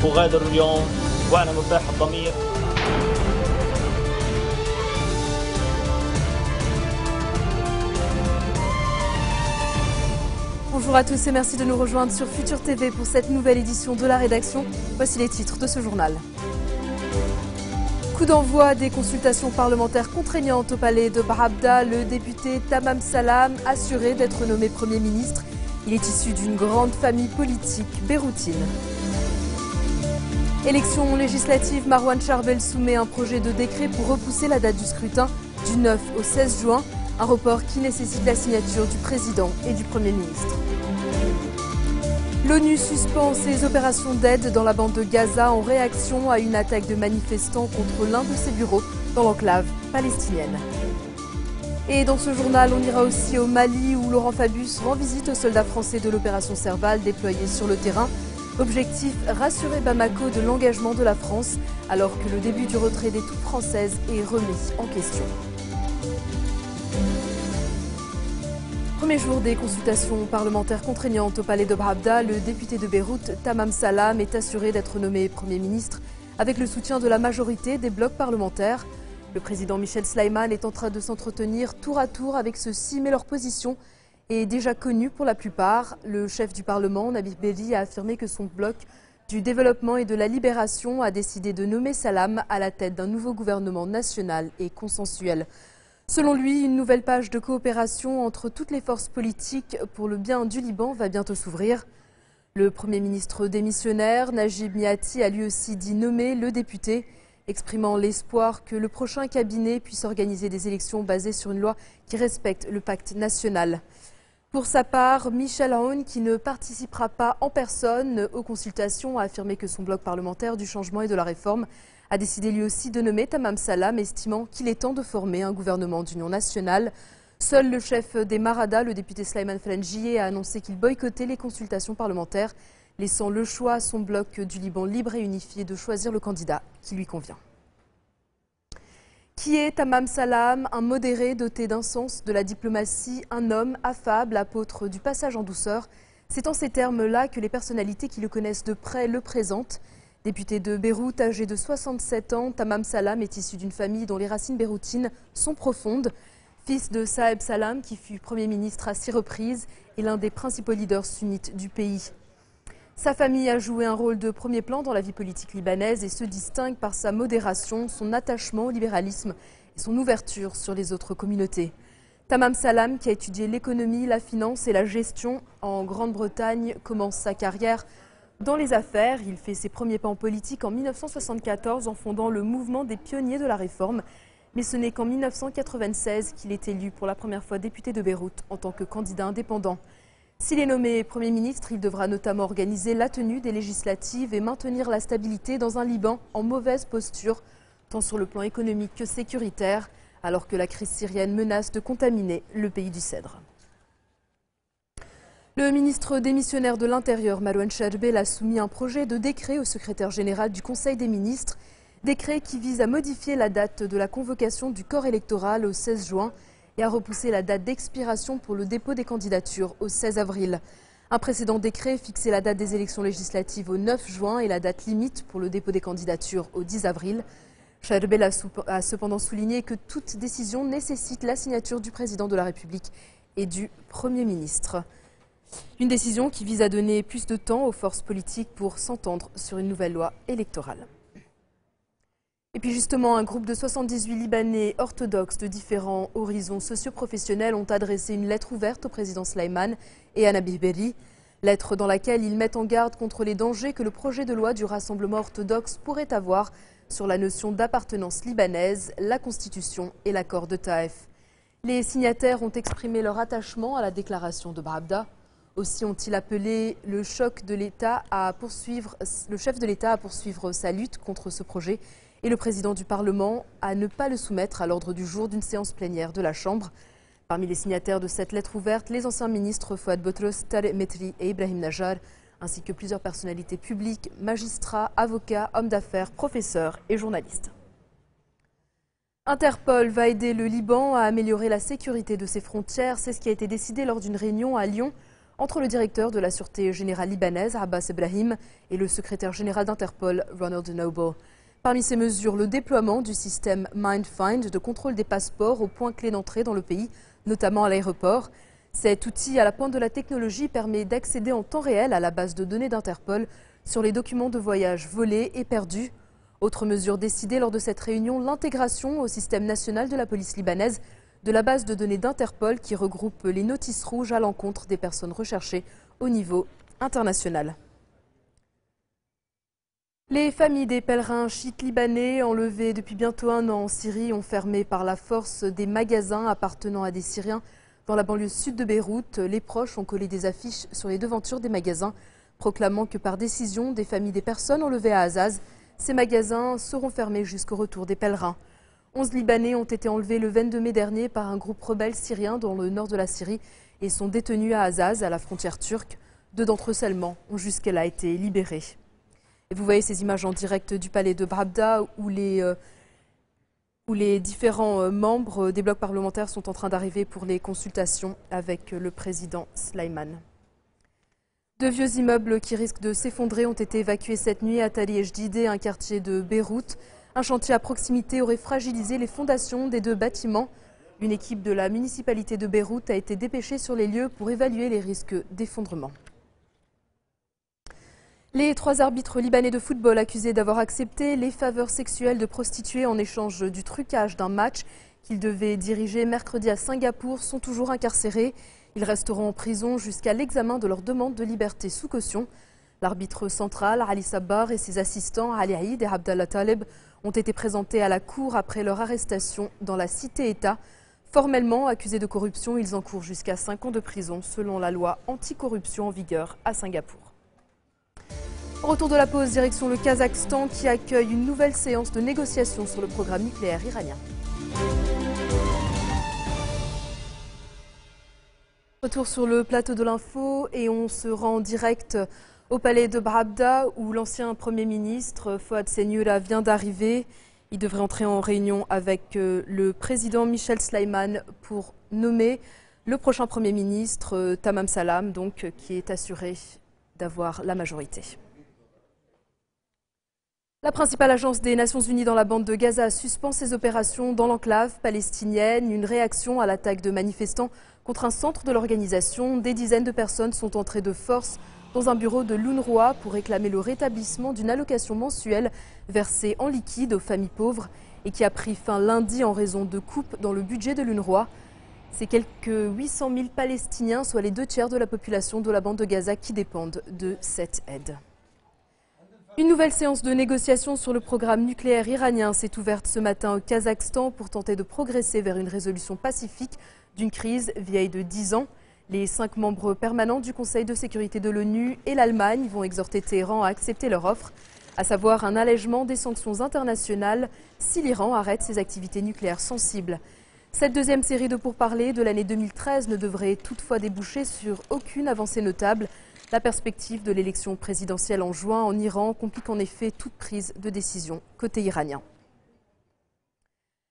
أغادر اليوم وأنا مرتاح الضمير. Bonjour à tous et merci de nous rejoindre sur Futur TV pour cette nouvelle édition de la rédaction. Voici les titres de ce journal. Coup d'envoi des consultations parlementaires contraignantes au palais de Barabda. Le député Tamam Salam, assuré d'être nommé Premier ministre. Il est issu d'une grande famille politique beyroutine. Élection législative, Marwan Charbel soumet un projet de décret pour repousser la date du scrutin du 9 au 16 juin. Un report qui nécessite la signature du président et du Premier ministre. L'ONU suspend ses opérations d'aide dans la bande de Gaza en réaction à une attaque de manifestants contre l'un de ses bureaux dans l'enclave palestinienne. Et dans ce journal, on ira aussi au Mali où Laurent Fabius rend visite aux soldats français de l'opération Serval déployés sur le terrain. Objectif, rassurer Bamako de l'engagement de la France alors que le début du retrait des troupes françaises est remis en question. Premier jour des consultations parlementaires contraignantes au palais de Barabda, le député de Beyrouth, Tamam Salam, est assuré d'être nommé Premier ministre avec le soutien de la majorité des blocs parlementaires. Le président Michel Sleiman est en train de s'entretenir tour à tour avec ceux-ci, mais leur position est déjà connue pour la plupart. Le chef du Parlement, Nabil Berri, a affirmé que son bloc du développement et de la libération a décidé de nommer Salam à la tête d'un nouveau gouvernement national et consensuel. Selon lui, une nouvelle page de coopération entre toutes les forces politiques pour le bien du Liban va bientôt s'ouvrir. Le Premier ministre démissionnaire, Najib Miati, a lui aussi dit nommer le député, exprimant l'espoir que le prochain cabinet puisse organiser des élections basées sur une loi qui respecte le pacte national. Pour sa part, Michel Aoun, qui ne participera pas en personne aux consultations, a affirmé que son bloc parlementaire du changement et de la réforme a décidé lui aussi de nommer Tamam Salam, estimant qu'il est temps de former un gouvernement d'union nationale. Seul le chef des Maradas, le député Sleiman Falangié, a annoncé qu'il boycottait les consultations parlementaires, laissant le choix à son bloc du Liban libre et unifié de choisir le candidat qui lui convient. Qui est Tamam Salam? Un modéré doté d'un sens de la diplomatie, un homme affable, apôtre du passage en douceur. C'est en ces termes-là que les personnalités qui le connaissent de près le présentent. Député de Beyrouth, âgé de 67 ans, Tamam Salam est issu d'une famille dont les racines beyroutines sont profondes. Fils de Saeb Salam, qui fut Premier ministre à 6 reprises et l'un des principaux leaders sunnites du pays. Sa famille a joué un rôle de premier plan dans la vie politique libanaise et se distingue par sa modération, son attachement au libéralisme et son ouverture sur les autres communautés. Tamam Salam, qui a étudié l'économie, la finance et la gestion en Grande-Bretagne, commence sa carrière dans les affaires. Il fait ses premiers pas en politique en 1974 en fondant le mouvement des pionniers de la réforme. Mais ce n'est qu'en 1996 qu'il est élu pour la première fois député de Beyrouth en tant que candidat indépendant. S'il est nommé Premier ministre, il devra notamment organiser la tenue des législatives et maintenir la stabilité dans un Liban en mauvaise posture, tant sur le plan économique que sécuritaire, alors que la crise syrienne menace de contaminer le pays du Cèdre. Le ministre démissionnaire de l'Intérieur, Marwan Charbel, a soumis un projet de décret au secrétaire général du Conseil des ministres. Décret qui vise à modifier la date de la convocation du corps électoral au 16 juin et à repousser la date d'expiration pour le dépôt des candidatures au 16 avril. Un précédent décret fixait la date des élections législatives au 9 juin et la date limite pour le dépôt des candidatures au 10 avril. Charbel a cependant souligné que toute décision nécessite la signature du président de la République et du Premier ministre. Une décision qui vise à donner plus de temps aux forces politiques pour s'entendre sur une nouvelle loi électorale. Et puis justement, un groupe de 78 Libanais orthodoxes de différents horizons socio-professionnels ont adressé une lettre ouverte au président Sleiman et à Nabil Berri. Lettre dans laquelle ils mettent en garde contre les dangers que le projet de loi du Rassemblement orthodoxe pourrait avoir sur la notion d'appartenance libanaise, la Constitution et l'accord de Taïf. Les signataires ont exprimé leur attachement à la déclaration de Barabda. Aussi ont-ils appelé le chef de l'État à poursuivre sa lutte contre ce projet et le président du Parlement à ne pas le soumettre à l'ordre du jour d'une séance plénière de la Chambre. Parmi les signataires de cette lettre ouverte, les anciens ministres Fouad Boutros, Tarek Metri et Ibrahim Najjar, ainsi que plusieurs personnalités publiques, magistrats, avocats, hommes d'affaires, professeurs et journalistes. Interpol va aider le Liban à améliorer la sécurité de ses frontières. C'est ce qui a été décidé lors d'une réunion à Lyon entre le directeur de la Sûreté générale libanaise, Abbas Ebrahim, et le secrétaire général d'Interpol, Ronald Noble. Parmi ces mesures, le déploiement du système MindFind de contrôle des passeports aux points clés d'entrée dans le pays, notamment à l'aéroport. Cet outil à la pointe de la technologie permet d'accéder en temps réel à la base de données d'Interpol sur les documents de voyage volés et perdus. Autre mesure décidée lors de cette réunion, l'intégration au système national de la police libanaise de la base de données d'Interpol qui regroupe les notices rouges à l'encontre des personnes recherchées au niveau international. Les familles des pèlerins chiites libanais enlevés depuis bientôt un an en Syrie ont fermé par la force des magasins appartenant à des Syriens dans la banlieue sud de Beyrouth. Les proches ont collé des affiches sur les devantures des magasins proclamant que par décision des familles des personnes enlevées à Azaz, ces magasins seront fermés jusqu'au retour des pèlerins. 11 Libanais ont été enlevés le 22 mai dernier par un groupe rebelle syrien dans le nord de la Syrie et sont détenus à Azaz, à la frontière turque. 2 d'entre eux seulement ont jusque-là été libérés. Et vous voyez ces images en direct du palais de Brabda où les différents membres des blocs parlementaires sont en train d'arriver pour les consultations avec le président Slimane. 2 vieux immeubles qui risquent de s'effondrer ont été évacués cette nuit à Tali Ejdide, un quartier de Beyrouth. Un chantier à proximité aurait fragilisé les fondations des 2 bâtiments. Une équipe de la municipalité de Beyrouth a été dépêchée sur les lieux pour évaluer les risques d'effondrement. Les 3 arbitres libanais de football accusés d'avoir accepté les faveurs sexuelles de prostituées en échange du trucage d'un match qu'ils devaient diriger mercredi à Singapour sont toujours incarcérés. Ils resteront en prison jusqu'à l'examen de leur demande de liberté sous caution. L'arbitre central, Ali Sabbar, et ses assistants, Ali Aïd et Abdallah Taleb, ont été présentés à la cour après leur arrestation dans la cité-État. Formellement accusés de corruption, ils encourent jusqu'à 5 ans de prison selon la loi anticorruption en vigueur à Singapour. Au retour de la pause, direction le Kazakhstan qui accueille une nouvelle séance de négociations sur le programme nucléaire iranien. Retour sur le plateau de l'info et on se rend en direct au palais de Brabda où l'ancien Premier ministre Fouad Seynoura vient d'arriver. Il devrait entrer en réunion avec le président Michel Slimane pour nommer le prochain Premier ministre, Tamam Salam, donc, qui est assuré d'avoir la majorité. La principale agence des Nations Unies dans la bande de Gaza suspend ses opérations dans l'enclave palestinienne. Une réaction à l'attaque de manifestants contre un centre de l'organisation. Des dizaines de personnes sont entrées de force dans un bureau de l'UNRWA pour réclamer le rétablissement d'une allocation mensuelle versée en liquide aux familles pauvres et qui a pris fin lundi en raison de coupes dans le budget de l'UNRWA. C'est quelques 800 000 Palestiniens, soit les 2 tiers de la population de la bande de Gaza, qui dépendent de cette aide. Une nouvelle séance de négociation sur le programme nucléaire iranien s'est ouverte ce matin au Kazakhstan pour tenter de progresser vers une résolution pacifique d'une crise vieille de 10 ans. Les 5 membres permanents du Conseil de sécurité de l'ONU et l'Allemagne vont exhorter Téhéran à accepter leur offre, à savoir un allègement des sanctions internationales si l'Iran arrête ses activités nucléaires sensibles. Cette deuxième série de pourparlers de l'année 2013 ne devrait toutefois déboucher sur aucune avancée notable. La perspective de l'élection présidentielle en juin en Iran complique en effet toute prise de décision côté iranien.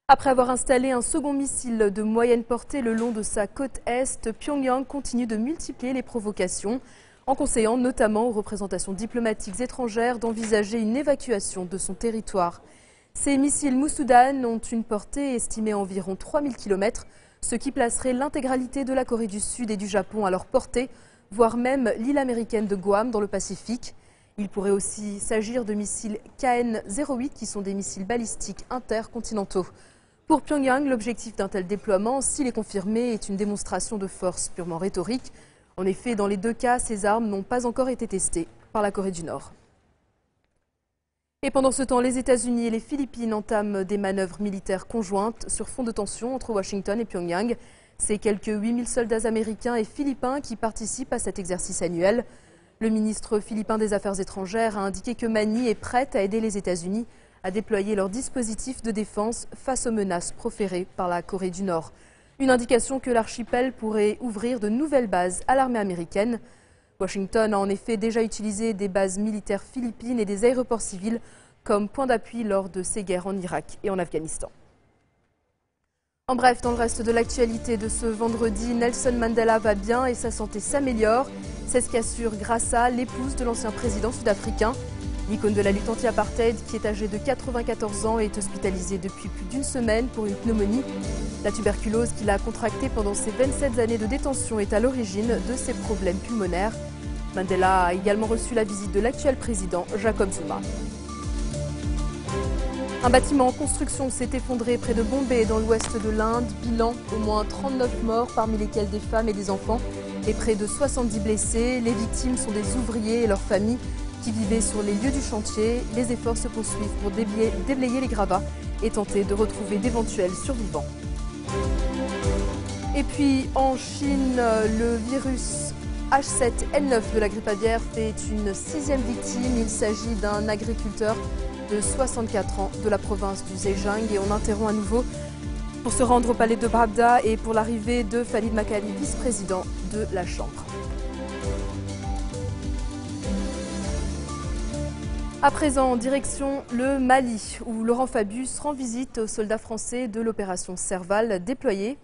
Après avoir installé un second missile de moyenne portée le long de sa côte est, Pyongyang continue de multiplier les provocations, en conseillant notamment aux représentations diplomatiques étrangères d'envisager une évacuation de son territoire. Ces missiles Musudan ont une portée estimée à environ 3000 km, ce qui placerait l'intégralité de la Corée du Sud et du Japon à leur portée, voire même l'île américaine de Guam dans le Pacifique. Il pourrait aussi s'agir de missiles KN-08 qui sont des missiles balistiques intercontinentaux. Pour Pyongyang, l'objectif d'un tel déploiement, s'il est confirmé, est une démonstration de force purement rhétorique. En effet, dans les 2 cas, ces armes n'ont pas encore été testées par la Corée du Nord. Et pendant ce temps, les États-Unis et les Philippines entament des manœuvres militaires conjointes sur fond de tension entre Washington et Pyongyang. C'est quelques 8000 soldats américains et philippins qui participent à cet exercice annuel. Le ministre philippin des Affaires étrangères a indiqué que Manille est prête à aider les États-Unis à déployer leur dispositif de défense face aux menaces proférées par la Corée du Nord. Une indication que l'archipel pourrait ouvrir de nouvelles bases à l'armée américaine. Washington a en effet déjà utilisé des bases militaires philippines et des aéroports civils comme point d'appui lors de ses guerres en Irak et en Afghanistan. En bref, dans le reste de l'actualité de ce vendredi, Nelson Mandela va bien et sa santé s'améliore. C'est ce qu'assure Graça, l'épouse de l'ancien président sud-africain. L'icône de la lutte anti-apartheid, qui est âgée de 94 ans, est hospitalisée depuis plus d'une semaine pour une pneumonie. La tuberculose qu'il a contractée pendant ses 27 années de détention est à l'origine de ses problèmes pulmonaires. Mandela a également reçu la visite de l'actuel président Jacob Zuma. Un bâtiment en construction s'est effondré près de Bombay, dans l'ouest de l'Inde. Bilan, au moins 39 morts, parmi lesquels des femmes et des enfants, et près de 70 blessés. Les victimes sont des ouvriers et leurs familles qui vivaient sur les lieux du chantier. Les efforts se poursuivent pour déblayer les gravats et tenter de retrouver d'éventuels survivants. Et puis en Chine, le virus H7N9 de la grippe aviaire fait une 6e victime. Il s'agit d'un agriculteur de 64 ans de la province du Zhejiang. Et on interrompt à nouveau pour se rendre au palais de Pravda et pour l'arrivée de Khalid Makali, vice-président de la Chambre. À présent, direction le Mali, où Laurent Fabius rend visite aux soldats français de l'opération Serval déployée.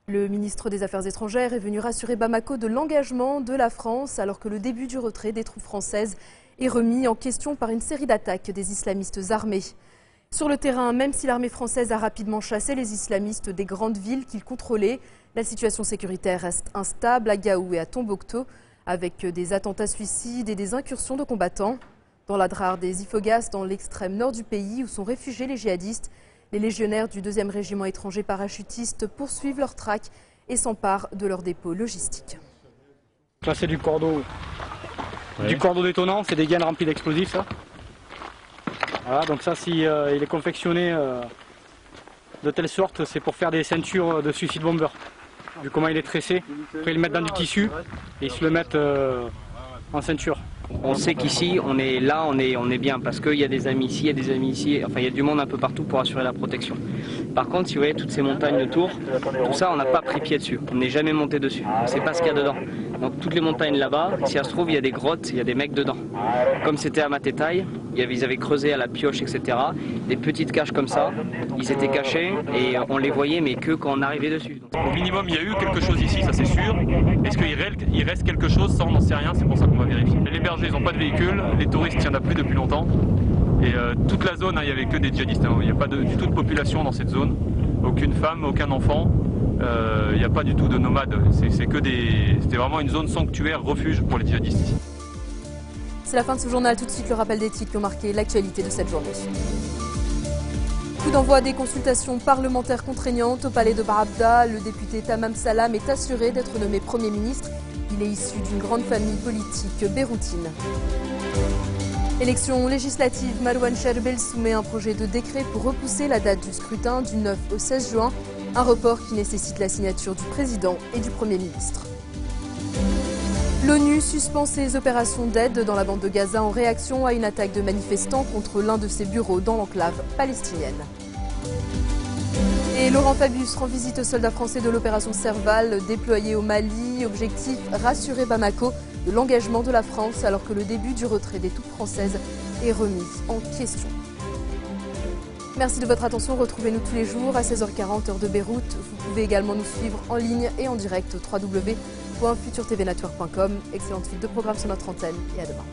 Le ministre des Affaires étrangères est venu rassurer Bamako de l'engagement de la France, alors que le début du retrait des troupes françaises est remis en question par une série d'attaques des islamistes armés. Sur le terrain, même si l'armée française a rapidement chassé les islamistes des grandes villes qu'ils contrôlaient, la situation sécuritaire reste instable à Gao et à Tombouctou, avec des attentats suicides et des incursions de combattants. Dans la Drare des Ifoghas, dans l'extrême nord du pays, où sont réfugiés les djihadistes, les légionnaires du 2e régiment étranger parachutiste poursuivent leur traque et s'emparent de leur dépôt logistique. Ça, c'est du cordeau. Ouais. Du cordeau détonnant, c'est des gaines remplies d'explosifs, ça. Voilà, donc ça, si il est confectionné de telle sorte, c'est pour faire des ceintures de suicide bomber. Vu comment il est tressé, après ils le mettent dans du tissu et ils se le mettent en ceinture. On sait qu'ici, on est là, on est bien, parce qu'il y a des amis ici, il y a des amis ici, enfin il y a du monde un peu partout pour assurer la protection. Par contre, si vous voyez toutes ces montagnes autour, tout ça, on n'a pas pris pied dessus, on n'est jamais monté dessus, on ne sait pas ce qu'il y a dedans. Donc toutes les montagnes là-bas, si ça se trouve, il y a des grottes, il y a des mecs dedans. Comme c'était à Matetai, ils avaient creusé à la pioche, etc. Des petites caches comme ça, ils étaient cachés et on les voyait, mais que quand on arrivait dessus. Au minimum, il y a eu quelque chose ici, ça c'est sûr. Est-ce qu'il reste quelque chose? Ça, on n'en sait rien, c'est pour ça qu'on va vérifier. Les bergers, ils n'ont pas de véhicule, les touristes, il n'y en a plus depuis longtemps. Et toute la zone, il n'y avait que des djihadistes. Il n'y a pas du tout de population dans cette zone. Aucune femme, aucun enfant. Il n'y a pas du tout de nomades. C'était vraiment une zone sanctuaire, refuge pour les djihadistes. C'est la fin de ce journal. Tout de suite, le rappel des titres qui ont marqué l'actualité de cette journée. Coup d'envoi des consultations parlementaires contraignantes au palais de Pravda. Le député Tamam Salam est assuré d'être nommé Premier ministre. Il est issu d'une grande famille politique béroutine. Élection législative, Marouane Charbel soumet un projet de décret pour repousser la date du scrutin du 9 au 16 juin. Un report qui nécessite la signature du président et du Premier ministre. L'ONU suspend ses opérations d'aide dans la bande de Gaza en réaction à une attaque de manifestants contre l'un de ses bureaux dans l'enclave palestinienne. Et Laurent Fabius rend visite aux soldats français de l'opération Serval déployée au Mali. Objectif, rassurer Bamako de l'engagement de la France alors que le début du retrait des troupes françaises est remis en question. Merci de votre attention. Retrouvez-nous tous les jours à 16h40 heure de Beyrouth. Vous pouvez également nous suivre en ligne et en direct au www.futurtvnetwork.com. Excellente suite de programmes sur notre antenne et à demain.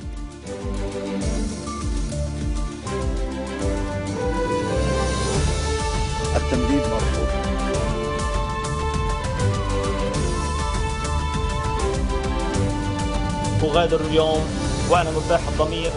التمديد مرفوض. أغادر اليوم وأنا مرتاح الضمير